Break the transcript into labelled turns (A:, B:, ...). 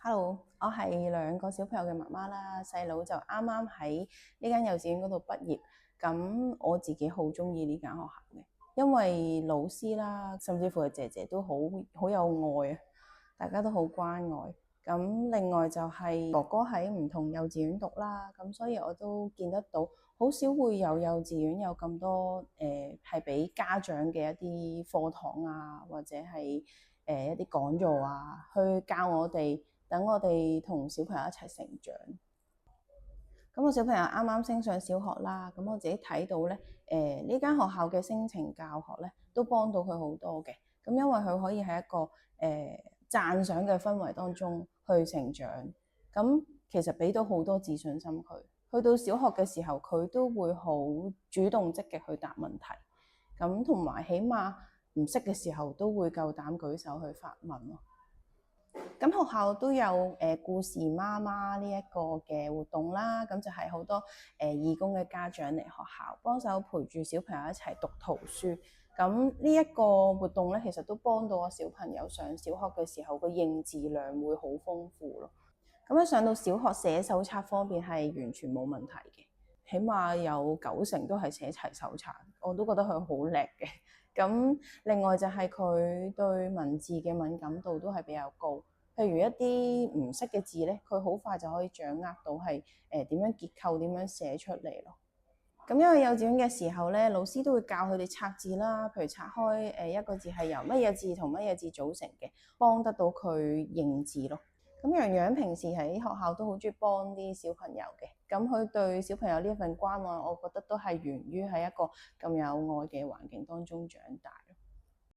A: Hello，我係兩個小朋友嘅媽媽啦，細佬就啱啱喺呢間幼稚園嗰度畢業，咁我自己好鍾意呢間學校嘅，因為老師啦，甚至乎係姐姐都好有愛啊，大家都好關愛。咁另外就係哥哥喺唔同幼稚園讀啦，咁所以我都見得到，好少會有幼稚園有咁多係俾家長嘅一啲課堂啊，或者係一啲講座啊，去教我哋。等我哋同小朋友一齊成長。咁我小朋友啱啱升上小學啦，咁我自己睇到咧，呢間學校嘅聲情教學咧，都幫到佢好多嘅。咁因為佢可以喺一個讚賞嘅氛圍當中去成長，咁其實俾到好多自信心佢。去到小學嘅時候，佢都會好主動積極去答問題，咁同埋起碼唔識嘅時候都會夠膽舉手去發問咯。咁學校都有故事媽媽呢一個嘅活動啦，咁就係好多義工嘅家長嚟學校幫手陪住小朋友一齊讀圖書。咁呢一個活動咧，其實都幫到我小朋友上小學嘅時候個認字量會好豐富咯。咁一上到小學寫手冊方面係完全冇問題嘅，起碼有90%都係寫齊手冊，我都覺得佢好叻嘅。咁另外就係佢對文字嘅敏感度都係比較高。譬如一啲唔識嘅字咧，佢好快就可以掌握到係點樣結構、點樣寫出嚟咯。咁因為幼稚園嘅時候咧，老師都會教佢哋拆字啦，譬如拆開一個字係由乜嘢字同乜嘢字組成嘅，幫得到佢認字咯。咁洋洋平時喺學校都好中意幫啲小朋友嘅，咁佢對小朋友呢一份關愛，我覺得都係源於喺一個咁有愛嘅環境當中長大。